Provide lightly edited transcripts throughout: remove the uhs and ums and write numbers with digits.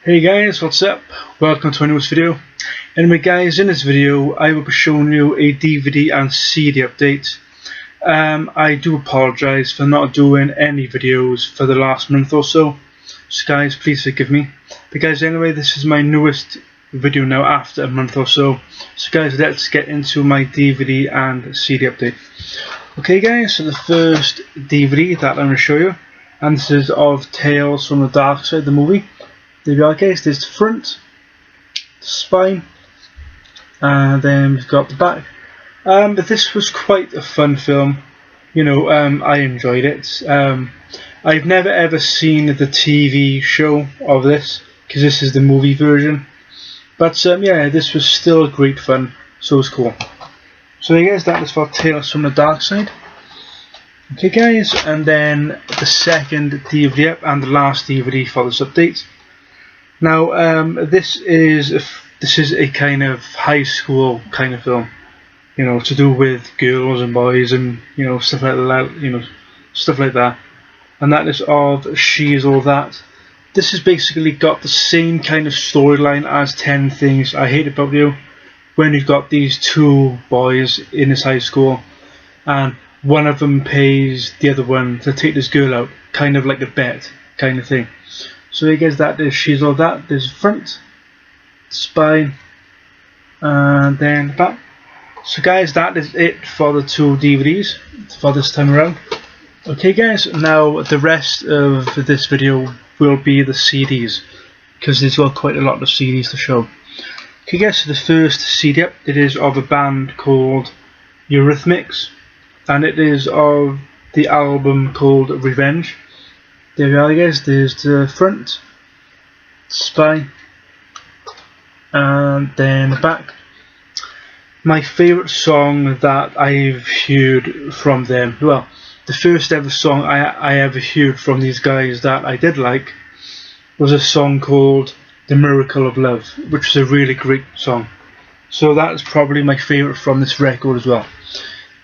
Hey guys, what's up? Welcome to my newest video. Anyway guys, in this video I will be showing you a DVD and CD update. I do apologise for not doing any videos for the last month or so. So guys, please forgive me. But guys, anyway, this is my newest video now after a month or so. So guys, let's get into my DVD and CD update. Okay guys, so the first DVD that I'm going to show you, and this is of Tales from the Dark Side, the movie. There we are guys, there's the front, the spine, and then we've got the back. But this was quite a fun film, you know, I enjoyed it. I've never ever seen the TV show of this, because this is the movie version. But yeah, this was still great fun, so it was cool. So yeah guys, that is for Tales from the Dark Side. Okay guys, and then the second DVD up and the last DVD for this update. Now, this is a kind of high school kind of film, you know, to do with girls and boys and stuff like that, and that is of She's All That. This has basically got the same kind of storyline as 10 Things I Hate About You, when you've got these two boys in this high school, and one of them pays the other one to take this girl out, kind of like a bet kind of thing. So I guess that is She's All That. There's front, spine, and then the back. So guys, that is it for the two DVDs for this time around. Okay guys, now the rest of this video will be the CDs, because there's got quite a lot of CDs to show. Okay guys, so the first CD up, it is of a band called Eurythmics, and it is of the album called Revenge. There we are guys, there's the front, spine, and then the back. My favourite song that I've heard from them, well, the first ever song I ever heard from these guys that I did like was a song called The Miracle of Love, which is a really great song. So that's probably my favourite from this record as well.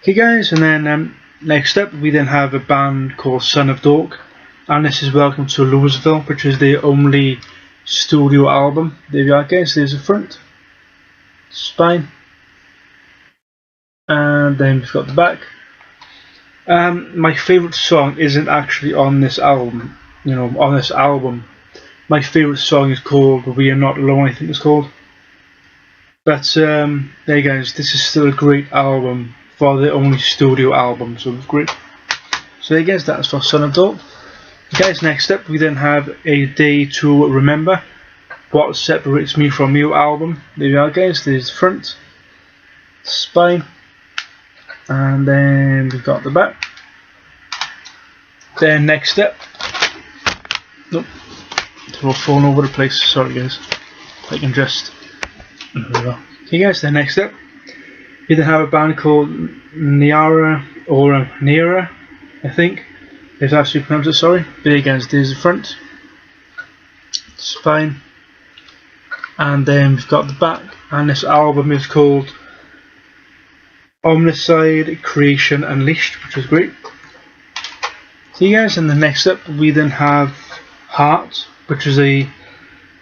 Okay guys, and then next up we then have a band called Son of Dork. And this is Welcome to Louisville, which is their only studio album. There we are guys, there's the front, spine, and then we've got the back. My favourite song isn't actually on this album, on this album. My favourite song is called We Are Not Alone, I think it's called. But there you guys, this is still a great album for the only studio album, so it's great. So there you guys, that's for Son of Dork. Guys, next up we then have A Day to Remember, What Separates Me From You album. There we are guys, there's the front, spine, and then we've got the back. Then next up, nope, they're all falling over the place, sorry guys, I can just, there we go. Okay guys, then next up we then have a band called Niara, or Nira, I think. If that's how you pronounce it, sorry. But again, there's the front, spine, and then we've got the back. And this album is called Omnicide Creation Unleashed, which is great. So you guys, and the next up we then have Heart, which is a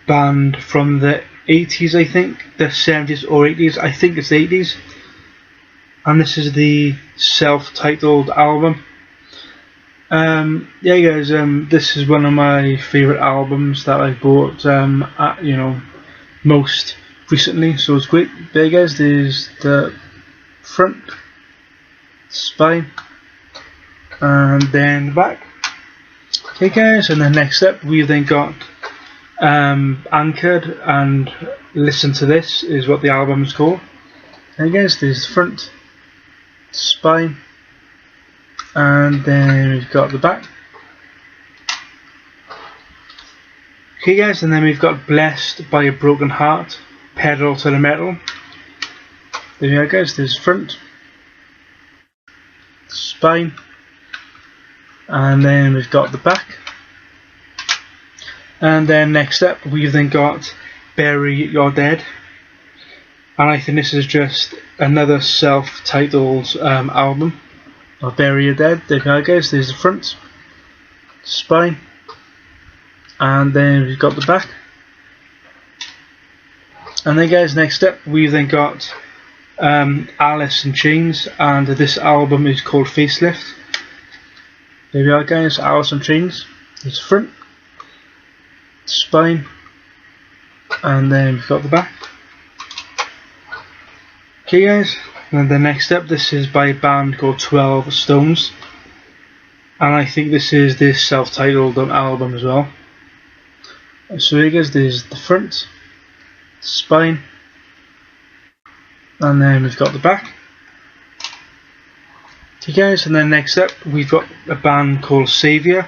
band from the 80s, I think, the 70s or 80s. I think it's the 80s. And this is the self-titled album. Yeah guys, this is one of my favourite albums that I bought most recently, so it's great. There guys, there's the front, spine, and then the back. Okay guys, and then next up we've then got Anchored and Listen to This is what the album is called. There guys, there's the front, spine, and then we've got the back. Okay guys, and then we've got Blessed by a Broken Heart, Pedal to the Metal. There we are guys, there's front, spine, and then we've got the back. And then next up we've then got Bury Your Dead, and I think this is just another self-titled album. Or Bury Your Dead. There you go guys, there's the front, spine, and then we've got the back. And then guys, next up we then got Alice in Chains, and this album is called Facelift. There we are guys, Alice in Chains. There's the front, spine, and then we've got the back. Okay guys, and the next up, this is by a band called 12 Stones, and I think this is their self-titled album as well. So here guys, there's the front, spine, and then we've got the back. Okay guys, and then next up we've got a band called Saviour,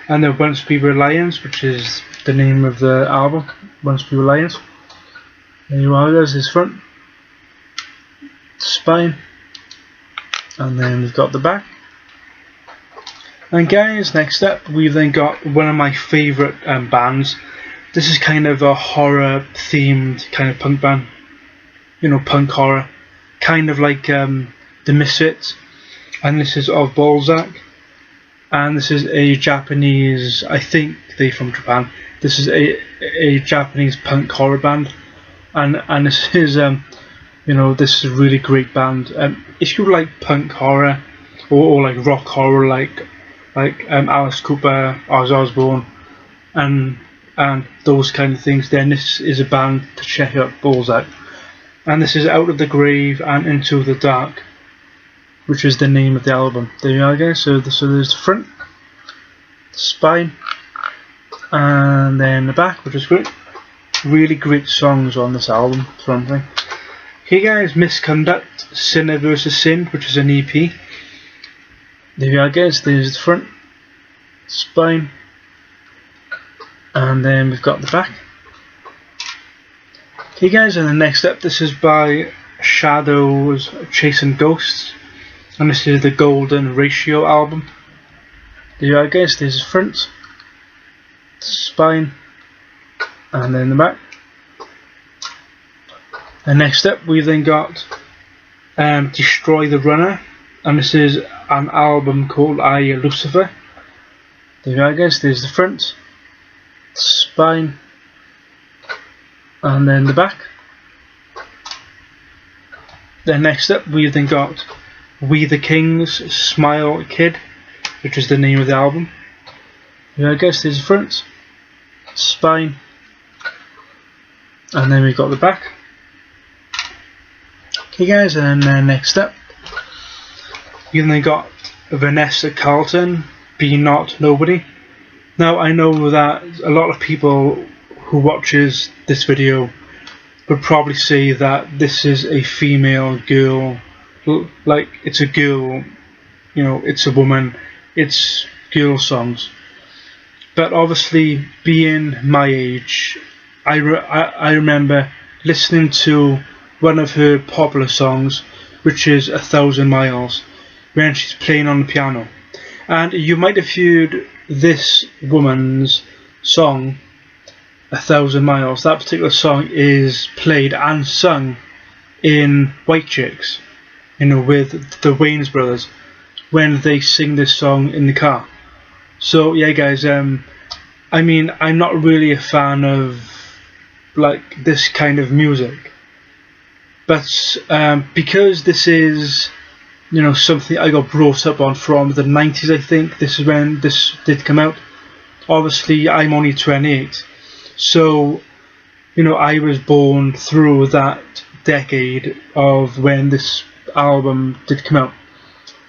and they're Once We Were Lions, which is the name of the album, Once We Were Lions. There you are guys, this front, spine, and then we've got the back. And guys, next up we've then got one of my favourite bands. This is kind of a horror themed kind of punk band, you know, punk horror, kind of like the Misfits, and this is of Balzac, and this is a Japanese, I think they're from Japan. This is a Japanese punk horror band, and this is you know, this is a really great band. If you like punk horror or like rock horror, like Alice Cooper, Ozzy Osbourne, and those kind of things, then this is a band to check out, Balzac. And this is Out of the Grave and Into the Dark, which is the name of the album. There you are guys, so there's the front, the spine, and then the back, which is great. Really great songs on this album, for one thing. Okay guys, Misconduct, Sinner vs. Sin, which is an EP. There you are guys, there's the front, spine, and then we've got the back. Okay guys, and the next up, this is by Shadows Chasing Ghosts, and this is the Golden Ratio album. There you are guys, there's the front, spine, and then the back. And next up we then got Destroy the Runner, and this is an album called I Lucifer. There you are guys, there's the front, spine, and then the back. Then next up we then got We the Kings, Smile Kid, which is the name of the album. There you are guys, there's the front, spine, and then we've got the back. Okay guys, and then next up you then got Vanessa Carlton, Be Not Nobody. Now I know that a lot of people who watches this video would probably say that this is a female girl, like it's a girl, you know, it's a woman, it's girl songs. But obviously, being my age, I remember listening to one of her popular songs, which is 1,000 Miles, when she's playing on the piano. And you might have heard this woman's song, 1,000 Miles. That particular song is played and sung in White Chicks, you know, with the Wayans brothers, when they sing this song in the car. So yeah guys, I mean, I'm not really a fan of like this kind of music, but because this is, you know, something I got brought up on from the 90s, I think this is when this did come out. Obviously I'm only 28, so you know, I was born through that decade of when this album did come out,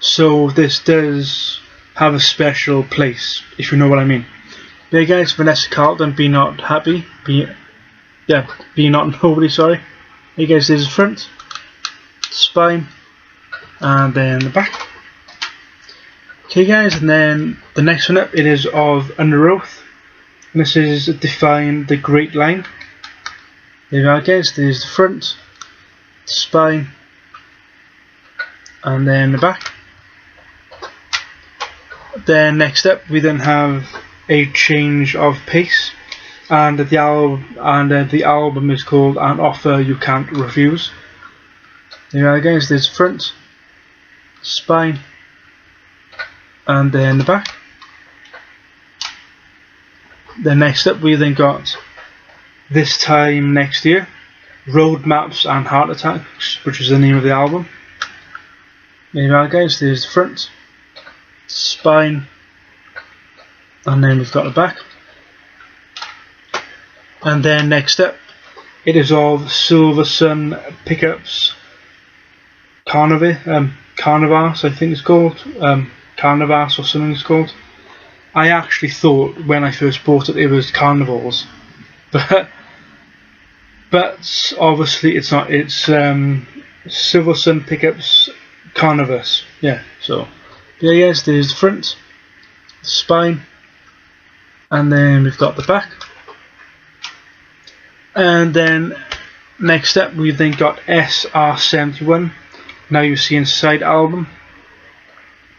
so this does have a special place, if you know what I mean. There guys, Vanessa Carlton, Be Not Happy, Be Not Nobody, sorry. Hey guys, there's the front, spine, and then the back. Okay guys, and then the next one up, it is of Under Oath, and this is Define the Great Line. There you are guys, there's the front, spine, and then the back. Then next up we then have A Change of Pace, and the album is called An Offer You Can't Refuse. There you are guys, there's front, spine, and then the back. Then next up we then got This Time Next Year, Road Maps and Heart Attacks, which is the name of the album. There you are, guys. There's the front, spine, and then we've got the back. And then next up, it is of Silver Sun Pickups Carnivas, I think it's called. Carnivas or something it's called. I actually thought when I first bought it was Carnivals, but obviously it's not. It's Silver Sun Pickups Carnivas. Yeah. So yeah, guys, there's the front, the spine, and then we've got the back. And then next up, we've then got SR71. Now You See Inside album.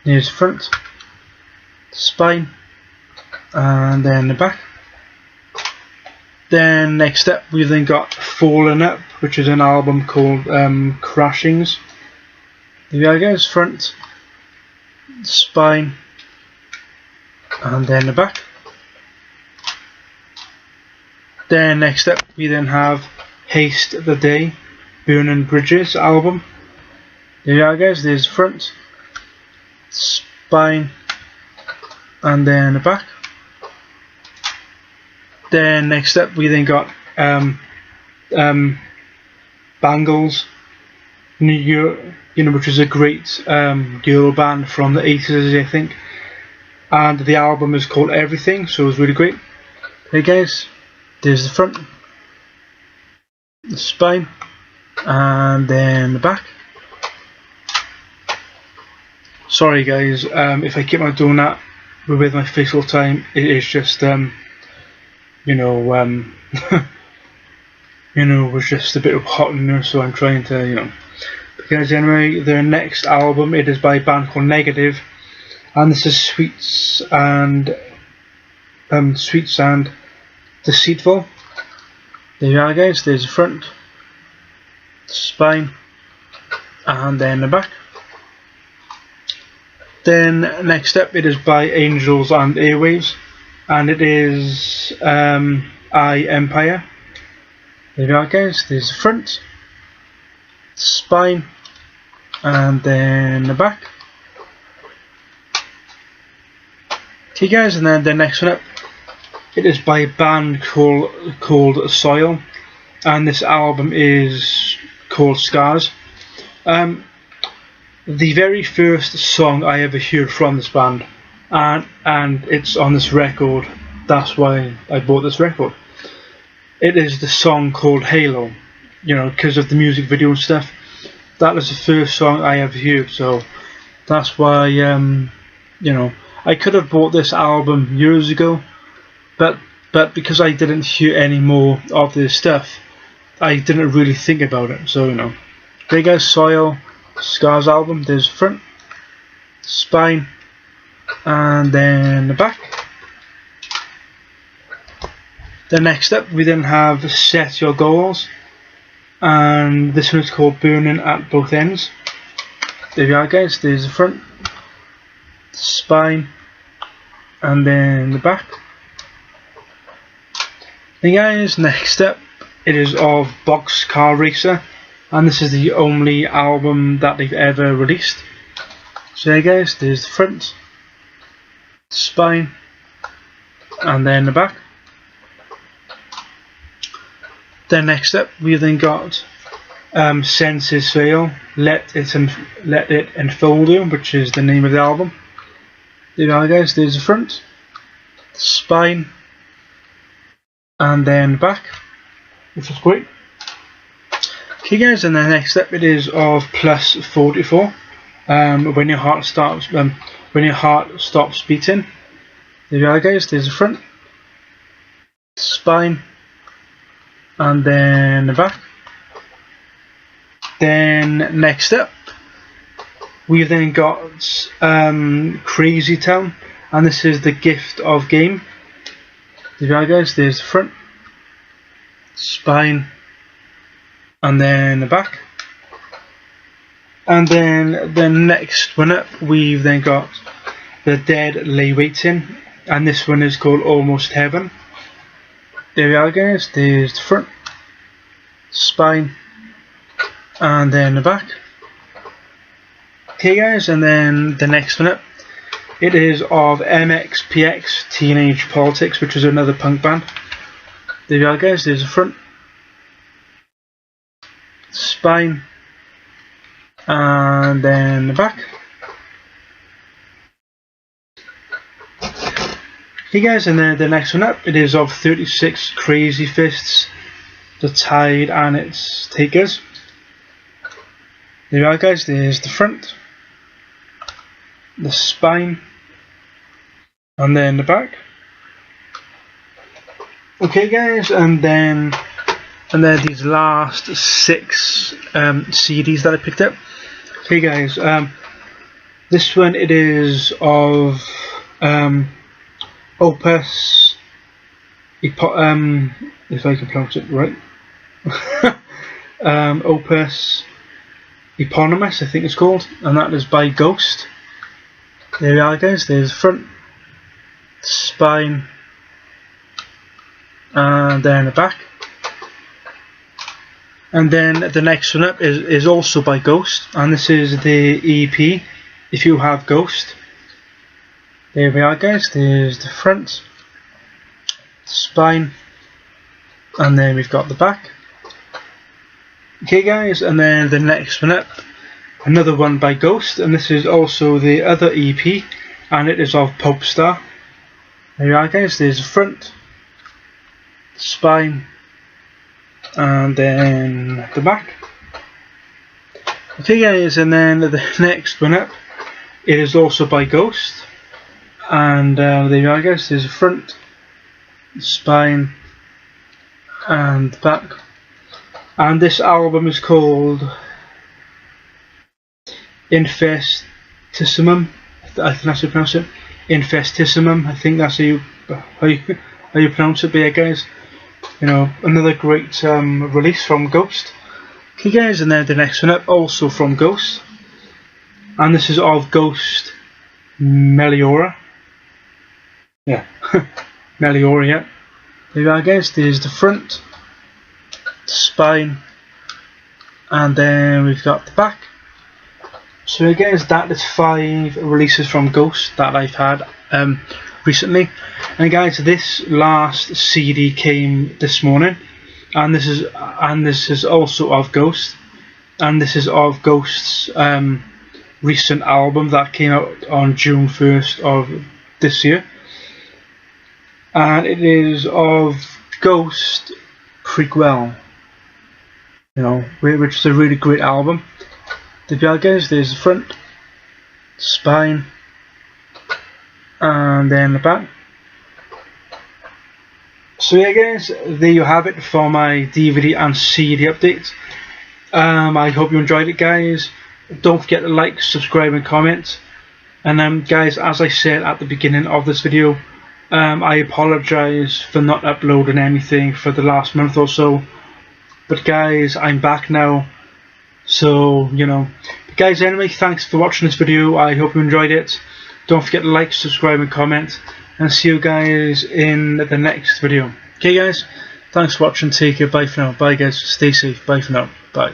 Here's the front, spine, and then the back. Then next up, we've then got Fallen Up, which is an album called Crashings. There you go, guys. Front, spine, and then the back. Then next up, we then have Haste the Day, Burning Bridges album. There you are, guys. There's the front, spine, and then the back. Then next up, we then got Bangles, New Year, which is a great girl band from the 80s, I think. And the album is called Everything, so it was really great. Hey guys, there's the front, the spine, and then the back. Sorry guys, if I keep on doing that with my face all the time, it is just was just a bit of hot in there, so I'm trying to, Because anyway, their next album, it is by a band called Negative, and this is Sweets and Deceitful. There you are, guys. There's the front, the spine, and then the back. Then next up, it is by Angels and Airwaves, and it is I Empire. There you are, guys. There's the front, the spine, and then the back. Okay, guys, and then the next one up, it is by a band called Soil, and this album is called Scars. The very first song I ever heard from this band, and it's on this record. That's why I bought this record. It is the song called Halo, because of the music video and stuff. That was the first song I ever heard, so that's why I could have bought this album years ago, but because I didn't hear any more of this stuff, I didn't really think about it. So okay guys, Soil, Scars album. There's front, spine, and then the back. Then next up, we then have Set Your Goals, and this one is called Burning at Both Ends. There you are, guys. There's the front, spine, and then the back. Then guys, next up, it is of Boxcar Racer, and this is the only album that they've ever released. So there guys, there's the front, spine, and then the back. Then next up, we then got Senses Fail, Let It Enfold You, which is the name of the album. There you are, guys. There's the front, the spine, and then the back, which is great. Okay, guys, and then next up, it is of Plus 44. When your heart stops beating. There you are, guys. There's the front, the spine, and then the back. Then next up, we've then got Crazy Town, and this is The Gift of Game. There you are, guys. There's the front, spine, and then the back. And then the next one up, we've then got The Dead Lay Waiting, and this one is called Almost Heaven. There we are, guys. There's the front, spine, and then the back. Okay guys, and then the next one up, it is of MXPX Teenage Politics, which is another punk band. There you are guys, there's the front, spine, and then the back. Okay guys, and then the next one up, it is of 36 Crazy Fists, the Tide and its Takers. There you are guys, there's the front, the spine, and then the back. Okay guys, and then these last 6 CDs that I picked up. Okay guys, this one, it is of Opus, if I can pronounce it right, Opus Eponymous, I think it's called, and that is by Ghost. There we are guys, there's front, spine, and then the back. And then the next one up is also by Ghost, and this is the EP, If You Have Ghost. There we are guys, there's the front, spine, and then we've got the back. Okay guys, and then the next one up, another one by Ghost, and this is also the other EP, and it is of Popestar. There you are guys, there's the front, spine, and then the back. Okay guys, and then the next one up, it is also by Ghost, and there you are guys, there's the front, spine, and the back. And this album is called Infestissimum, I think that's how you pronounce it. Infestissimum, I think that's how you pronounce it. But yeah guys, you know, another great release from Ghost. Okay guys, and then the next one up, also from Ghost, and this is of Ghost Meliora. Yeah, Meliora, yeah. There you are guys, there's the front, spine, and then we've got the back. So guys, that is 5 releases from Ghost that I've had recently. And guys, this last CD came this morning, and this is also of Ghost, and this is of Ghost's recent album that came out on June 1st of this year, and it is of Ghost Prequel, you know, which is a really great album. There you are guys, there's the front, spine, and then the back. So yeah guys, there you have it for my DVD and CD updates. I hope you enjoyed it guys. Don't forget to like, subscribe and comment. And guys, as I said at the beginning of this video, I apologise for not uploading anything for the last month or so. But guys, I'm back now. So, you know. But guys, anyway, thanks for watching this video. I hope you enjoyed it. Don't forget to like, subscribe and comment. And see you guys in the next video. Okay guys, thanks for watching. Take care. Bye for now. Bye guys. Stay safe. Bye for now. Bye.